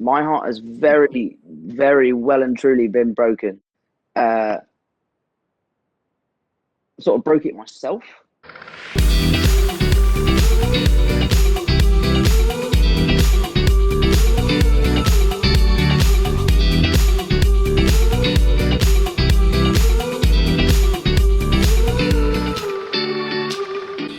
My heart has very, very well and truly been broken. Sort of broke it myself.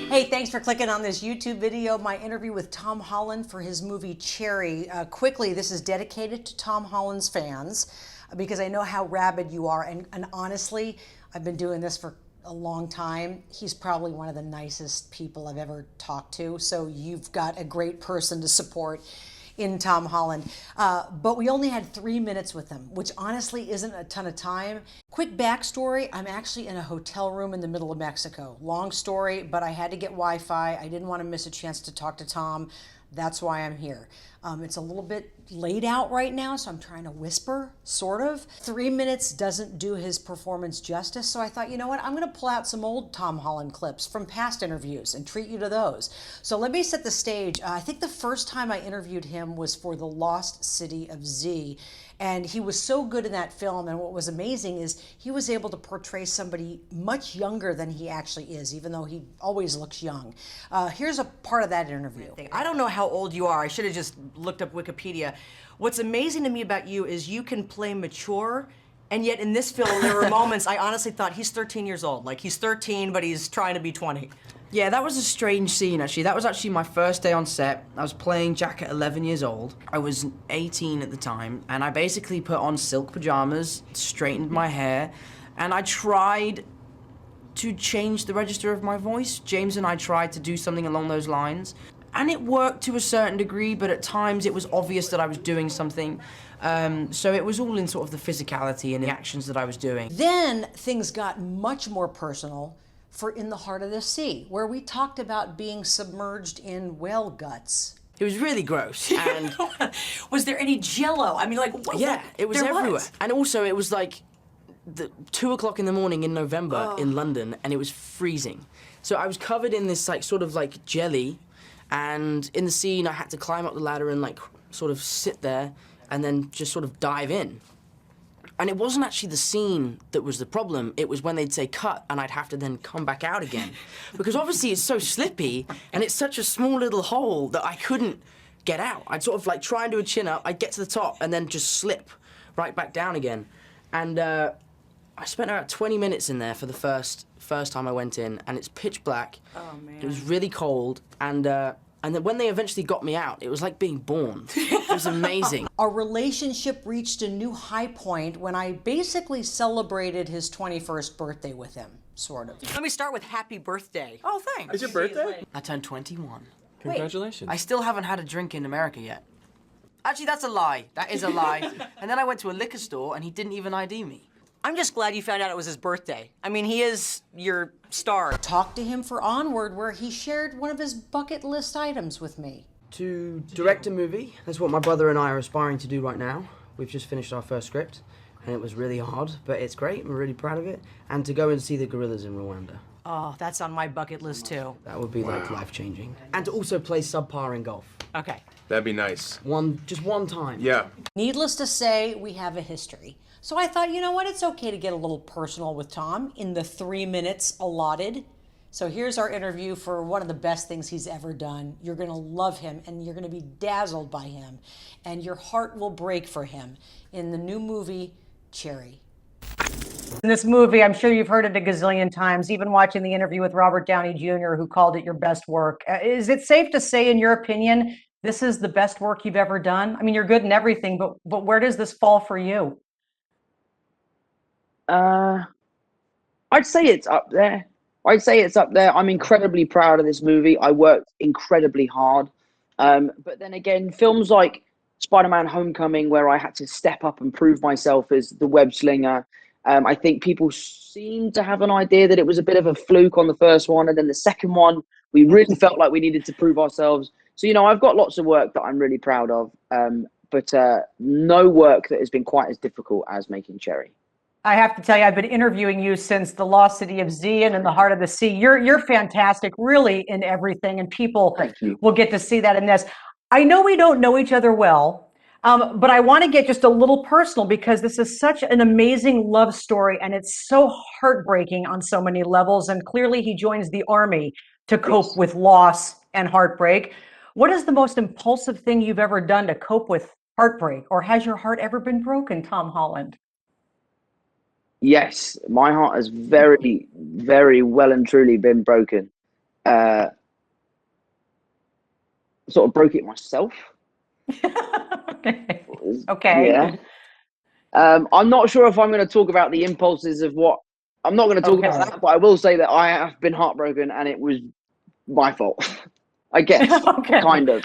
Hey, thanks for clicking on this YouTube video, my interview with Tom Holland for his movie Cherry. Quickly, this is dedicated to Tom Holland's fans because I know how rabid you are. And honestly, I've been doing this for a long time. He's probably one of the nicest people I've ever talked to. So you've got a great person to support in Tom Holland. But we only had 3 minutes with him, which honestly isn't a ton of time. Quick backstory, I'm actually in a hotel room in the middle of Mexico. Long story, but I had to get Wi-Fi. I didn't want to miss a chance to talk to Tom. That's why I'm here. It's a little bit laid out right now, so I'm trying to whisper, sort of. 3 minutes doesn't do his performance justice, so I thought, you know what, I'm gonna pull out some old Tom Holland clips from past interviews and treat you to those. So let me set the stage. I think the first time I interviewed him was for The Lost City of Z, and he was so good in that film, and what was amazing is he was able to portray somebody much younger than he actually is, even though he always looks young. Here's a part of that interview. I don't know how old you are. I should have just looked up Wikipedia. What's amazing to me about you is you can play mature, and yet in this film there were moments I honestly thought he's 13 years old. Like he's 13, but he's trying to be 20. Yeah, that was a strange scene, actually. That was actually my first day on set. I was playing Jack at 11 years old. I was 18 at the time, and I basically put on silk pajamas, straightened my hair, and I tried to change the register of my voice. James and I tried to do something along those lines, and it worked to a certain degree, but at times it was obvious that I was doing something. So it was all in sort of the physicality and the actions that I was doing. Then things got much more personal for In the Heart of the Sea, where we talked about being submerged in whale guts. It was really gross. And was there any jello? I mean, like, what? Yeah, it was everywhere. And also, it was like 2 o'clock in the morning in November in London, and it was freezing. So I was covered in this like sort of like jelly, and in the scene I had to climb up the ladder and like sort of sit there and then just sort of dive in. And it wasn't actually the scene that was the problem, it was when they'd say cut and I'd have to then come back out again. Because obviously it's so slippy and it's such a small little hole that I couldn't get out. I'd sort of like try and do a chin up, I'd get to the top and then just slip right back down again. And I spent about 20 minutes in there for the first time I went in, and it's pitch black. Oh man. It was really cold, and then when they eventually got me out, it was like being born. It was amazing. Our relationship reached a new high point when I basically celebrated his 21st birthday with him, sort of. Let me start with happy birthday. Oh, thanks. It's your birthday? I turned 21. Congratulations. I still haven't had a drink in America yet. Actually, that's a lie. That is a lie. And then I went to a liquor store, and he didn't even ID me. I'm just glad you found out it was his birthday. I mean, he is your star. Talked to him for Onward, where he shared one of his bucket list items with me. To direct a movie, that's what my brother and I are aspiring to do right now. We've just finished our first script, and it was really hard, but it's great. We're really proud of it. And to go and see the gorillas in Rwanda. Oh, that's on my bucket list too. That would be like life-changing. And to also play subpar in golf. Okay. That'd be nice. Just one time. Yeah. Needless to say, we have a history. So I thought, you know what, it's okay to get a little personal with Tom in the 3 minutes allotted. So here's our interview for one of the best things he's ever done. You're gonna love him and you're gonna be dazzled by him and your heart will break for him in the new movie, Cherry. In this movie, I'm sure you've heard it a gazillion times, even watching the interview with Robert Downey Jr., who called it your best work. Is it safe to say, in your opinion, this is the best work you've ever done? I mean, you're good in everything, but where does this fall for you? I'd say it's up there. I'm incredibly proud of this movie. I worked incredibly hard. But then again, films like Spider-Man Homecoming, where I had to step up and prove myself as the web slinger, I think people seem to have an idea that it was a bit of a fluke on the first one. And then the second one, we really felt like we needed to prove ourselves. So, you know, I've got lots of work that I'm really proud of, but no work that has been quite as difficult as making Cherry. I have to tell you, I've been interviewing you since The Lost City of Z and In the Heart of the Sea. You're fantastic, really, in everything, and people will get to see that in this. I know we don't know each other well, But I want to get just a little personal because this is such an amazing love story and it's so heartbreaking on so many levels. And clearly he joins the army to cope with loss and heartbreak. What is the most impulsive thing you've ever done to cope with heartbreak? Or has your heart ever been broken, Tom Holland? Yes, my heart has very, very well and truly been broken. Uh, Sort of broke it myself. Okay. Okay. Yeah. I'm not sure if I'm going to talk about the impulses of what. I'm not going to talk about Okay. that, but I will say that I have been heartbroken, and it was my fault. I guess, Okay. kind of.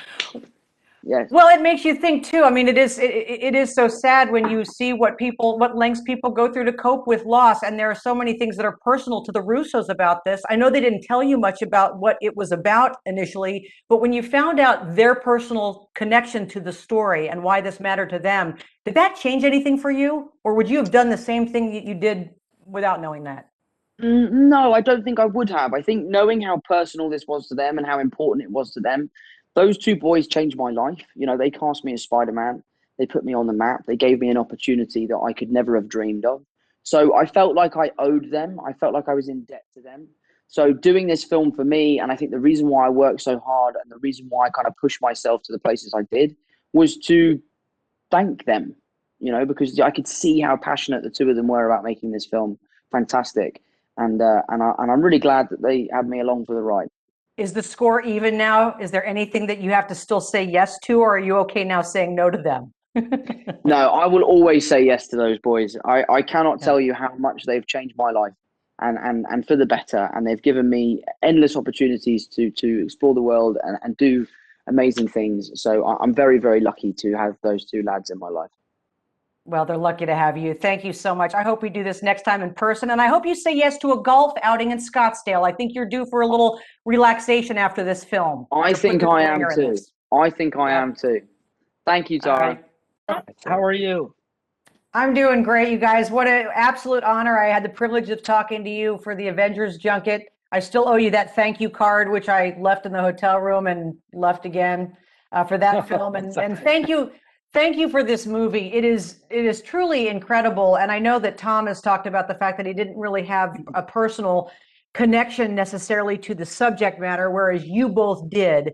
Yes. Well, it makes you think too. I mean, it is so sad when you see what lengths people go through to cope with loss. And there are so many things that are personal to the Russos about this. I know they didn't tell you much about what it was about initially, but when you found out their personal connection to the story and why this mattered to them, did that change anything for you? Or would you have done the same thing you did without knowing that? No, I don't think I would have. I think knowing how personal this was to them and how important it was to them, those two boys changed my life. You know, they cast me as Spider-Man. They put me on the map. They gave me an opportunity that I could never have dreamed of. So I felt like I owed them. I felt like I was in debt to them. So doing this film for me, and I think the reason why I worked so hard and the reason why I kind of pushed myself to the places I did was to thank them, you know, because I could see how passionate the two of them were about making this film fantastic. And I'm really glad that they had me along for the ride. Is the score even now? Is there anything that you have to still say yes to, or are you okay now saying no to them? No, I will always say yes to those boys. I cannot Yeah. tell you how much they've changed my life and for the better. And they've given me endless opportunities to explore the world and do amazing things. So I'm very, very lucky to have those two lads in my life. Well, they're lucky to have you. Thank you so much. I hope we do this next time in person. And I hope you say yes to a golf outing in Scottsdale. I think you're due for a little relaxation after this film. I You're think putting a I am ringer in too. this. I think I Yep. am too. Thank you, All Tara. right. How are you? I'm doing great, you guys. What an absolute honor. I had the privilege of talking to you for the Avengers junket. I still owe you that thank you card, which I left in the hotel room and left again for that film. And thank you for this movie. It is truly incredible. And I know that Tom has talked about the fact that he didn't really have a personal connection necessarily to the subject matter, whereas you both did.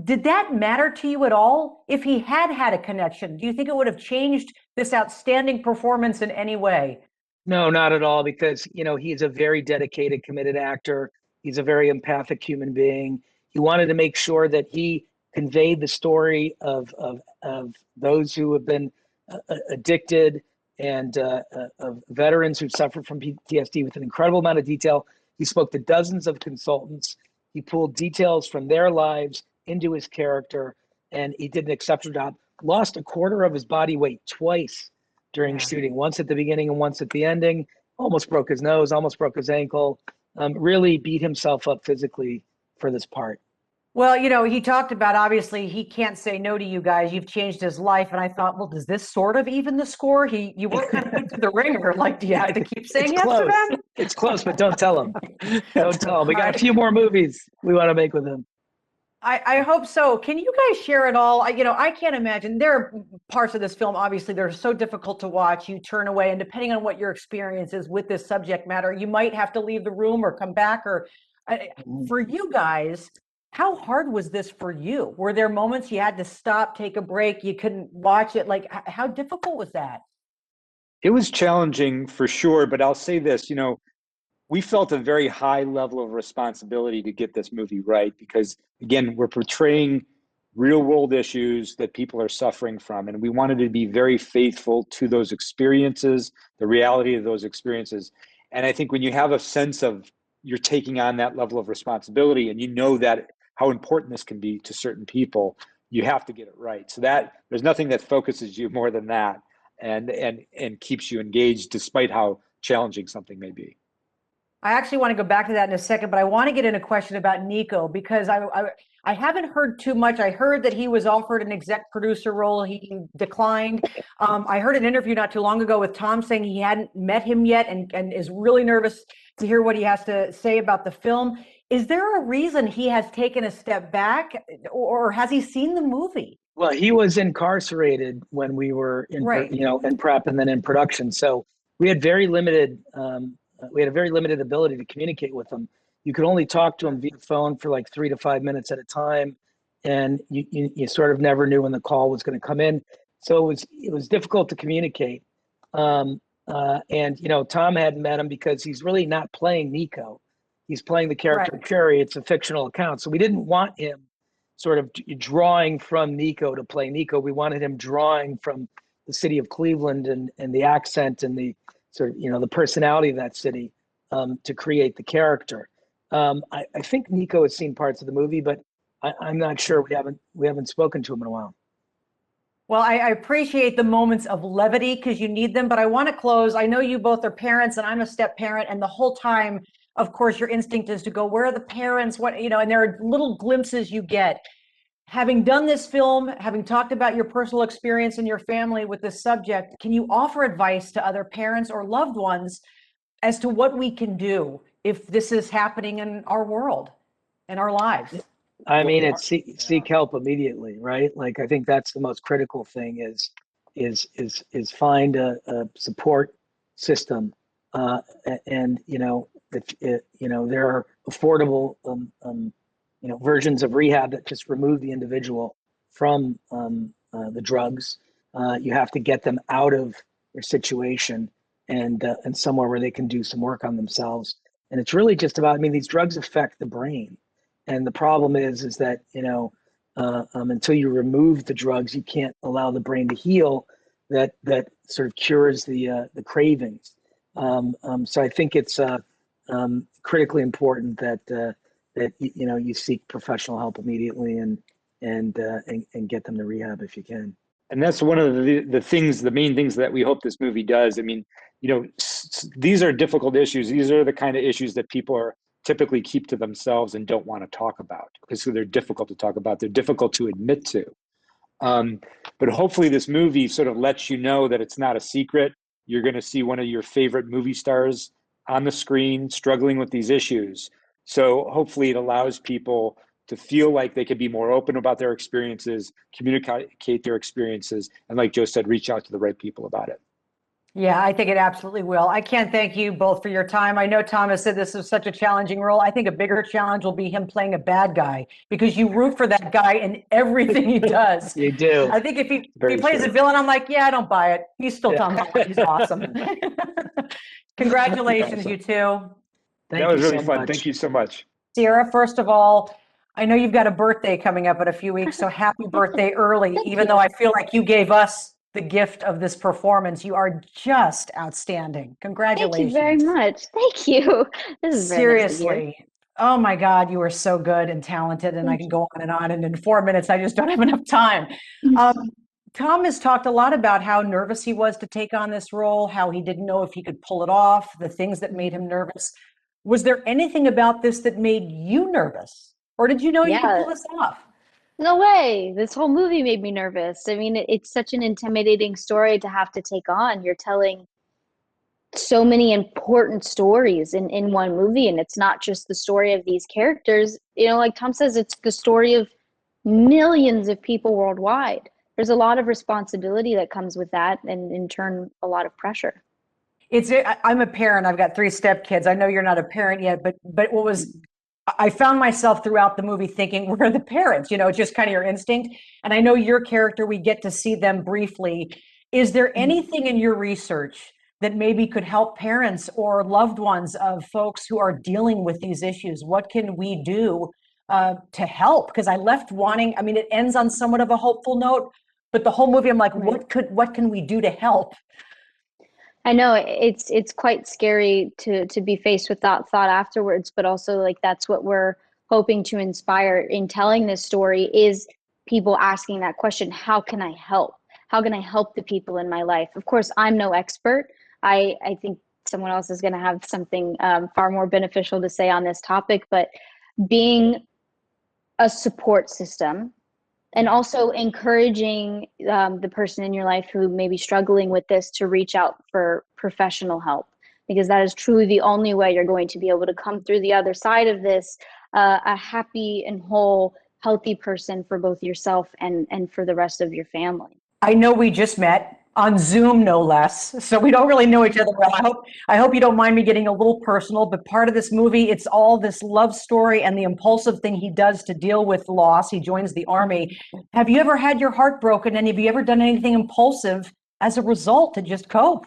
Did that matter to you at all? If he had had a connection, do you think it would have changed this outstanding performance in any way? No, not at all, because he is a very dedicated, committed actor. He's a very empathic human being. He wanted to make sure that he conveyed the story of those who have been addicted and of veterans who suffered from PTSD with an incredible amount of detail. He spoke to dozens of consultants. He pulled details from their lives into his character, and he did an exceptional job. Lost a quarter of his body weight twice during Yeah. shooting, once at the beginning and once at the ending. Almost broke his nose, almost broke his ankle. Really beat himself up physically for this part. Well, he talked about obviously he can't say no to you guys. You've changed his life, and I thought, well, does this sort of even the score? You were kind of put through the ringer. Like, do you have to keep saying yes to them? It's close, but don't tell him. Don't tell him. We got Right. a few more movies we want to make with him. I hope so. Can you guys share it all? I can't imagine. There are parts of this film, obviously, they're so difficult to watch. You turn away, and depending on what your experience is with this subject matter, you might have to leave the room or come back. Or for you guys, how hard was this for you? Were there moments you had to stop, take a break, you couldn't watch it? Like, how difficult was that? It was challenging for sure, but I'll say this, we felt a very high level of responsibility to get this movie right because, again, we're portraying real world issues that people are suffering from, and we wanted to be very faithful to those experiences, the reality of those experiences. And I think when you have a sense of you're taking on that level of responsibility and you know that how important this can be to certain people, you have to get it right. So that there's nothing that focuses you more than that and keeps you engaged despite how challenging something may be. I actually want to go back to that in a second, but I want to get in a question about Nico because I haven't heard too much. I heard that he was offered an exec producer role. He declined. I heard an interview not too long ago with Tom saying he hadn't met him yet and is really nervous to hear what he has to say about the film. Is there a reason he has taken a step back, or has he seen the movie? Well, he was incarcerated when we were Right. in prep and then in production. So we had very limited, we had a very limited ability to communicate with him. You could only talk to him via phone for like 3 to 5 minutes at a time, and you sort of never knew when the call was going to come in. So it was difficult to communicate. And Tom hadn't met him because he's really not playing Nico. He's playing the character Right. Cherry. It's a fictional account, so we didn't want him sort of drawing from Nico to play Nico. We wanted him drawing from the city of Cleveland and the accent and the sort of, the personality of that city to create the character. I think Nico has seen parts of the movie, but I'm not sure. We haven't spoken to him in a while. Well, I appreciate the moments of levity because you need them, but I want to close. I know you both are parents and I'm a step parent, and the whole time, of course, your instinct is to go, where are the parents? And there are little glimpses you get. Having done this film, having talked about your personal experience and your family with this subject, can you offer advice to other parents or loved ones as to what we can do if this is happening in our world, in our lives? I mean, it's seek help immediately, right? Like, I think that's the most critical thing is find a support system, and there are affordable versions of rehab that just remove the individual from the drugs. You have to get them out of their situation and somewhere where they can do some work on themselves. And it's really just about, I mean, these drugs affect the brain. And the problem is that, until you remove the drugs, you can't allow the brain to heal. That sort of cures the cravings. So I think it's critically important that you seek professional help immediately and get them to rehab if you can. And that's one of the main things that we hope this movie does. I mean, these are difficult issues. These are the kind of issues that people are typically keep to themselves and don't want to talk about because they're difficult to talk about. They're difficult to admit to. But hopefully this movie sort of lets you know that it's not a secret. You're going to see one of your favorite movie stars on the screen struggling with these issues. So hopefully it allows people to feel like they could be more open about their experiences, communicate their experiences, and like Joe said, reach out to the right people about it. Yeah, I think it absolutely will. I can't thank you both for your time. I know Thomas said this was such a challenging role. I think a bigger challenge will be him playing a bad guy because you root for that guy in everything he does. You do. I think if he plays a villain, I'm like, yeah, I don't buy it. He's still Tom Holland. He's awesome. Congratulations, you two. That was really fun. Thank you so much. Ciara, first of all, I know you've got a birthday coming up in a few weeks, so happy birthday early, even though I feel like you gave us the gift of this performance. You are just outstanding. Congratulations. Thank you very much. Thank you. This is seriously. Oh my God, you are so good and talented, and I can go on, and in 4 minutes, I just don't have enough time. Tom has talked a lot about how nervous he was to take on this role, how he didn't know if he could pull it off, the things that made him nervous. Was there anything about this that made you nervous? Or did you know you could pull this off? No way. This whole movie made me nervous. I mean, it's such an intimidating story to have to take on. You're telling so many important stories in one movie, and it's not just the story of these characters. Like Tom says, it's the story of millions of people worldwide. There's a lot of responsibility that comes with that, and in turn, a lot of pressure. I'm a parent. I've got 3 stepkids. I know you're not a parent yet, but I found myself throughout the movie thinking, we're the parents, just kind of your instinct. And I know your character, we get to see them briefly. Is there anything in your research that maybe could help parents or loved ones of folks who are dealing with these issues? What can we do to help? Because I left wanting, it ends on somewhat of a hopeful note, but the whole movie, I'm like, what can we do to help? I know it's quite scary to be faced with that thought afterwards, but also like that's what we're hoping to inspire in telling this story is people asking that question, how can I help? How can I help the people in my life? Of course, I'm no expert. I think someone else is going to have something far more beneficial to say on this topic, but being a support system and also encouraging the person in your life who may be struggling with this to reach out for professional help, because that is truly the only way you're going to be able to come through the other side of this a happy and whole, healthy person for both yourself and for the rest of your family. I know we just met on Zoom, no less, so we don't really know each other well. I hope you don't mind me getting a little personal, but part of this movie, it's all this love story and the impulsive thing he does to deal with loss. He joins the army. Have you ever had your heart broken, and have you ever done anything impulsive as a result to just cope?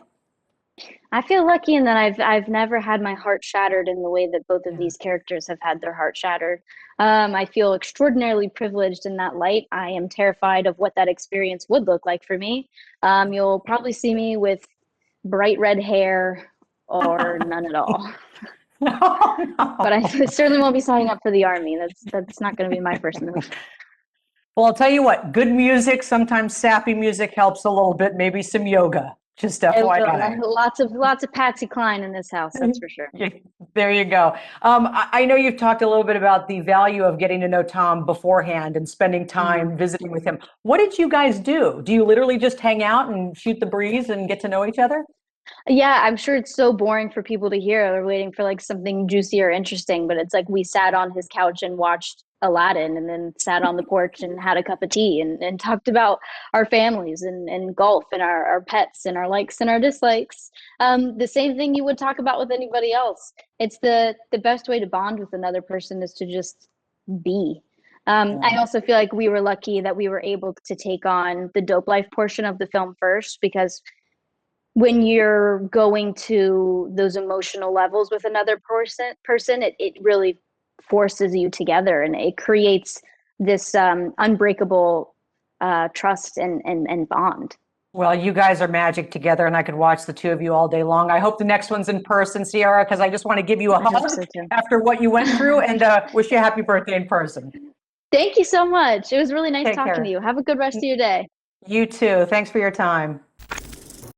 I feel lucky in that I've never had my heart shattered in the way that both of these characters have had their heart shattered. I feel extraordinarily privileged in that light. I am terrified of what that experience would look like for me. You'll probably see me with bright red hair or none at all. No. But I certainly won't be signing up for the army. That's not going to be my first move. Well, I'll tell you what, good music, sometimes sappy music helps a little bit, maybe some yoga. Just FYI. Lots of Patsy Cline in this house, that's for sure. There you go. I know you've talked a little bit about the value of getting to know Tom beforehand and spending time visiting with him. What did you guys do? Do you literally just hang out and shoot the breeze and get to know each other? Yeah, I'm sure it's so boring for people to hear. They're waiting for like something juicy or interesting, but it's like we sat on his couch and watched Aladdin and then sat on the porch and had a cup of tea and talked about our families and golf and our pets and our likes and our dislikes. The same thing you would talk about with anybody else. It's the best way to bond with another person is to just be. I also feel like we were lucky that we were able to take on the dope life portion of the film first, because when you're going to those emotional levels with another person, it really forces you together, and it creates this unbreakable trust and bond. Well, you guys are magic together, and I could watch the two of you all day long. I hope the next one's in person, Ciara, because I just want to give you a hug after what you went through, and wish you a happy birthday in person. Thank you so much. It was really nice Take talking care. to you. Have a good rest of your day. You too. Thanks for your time.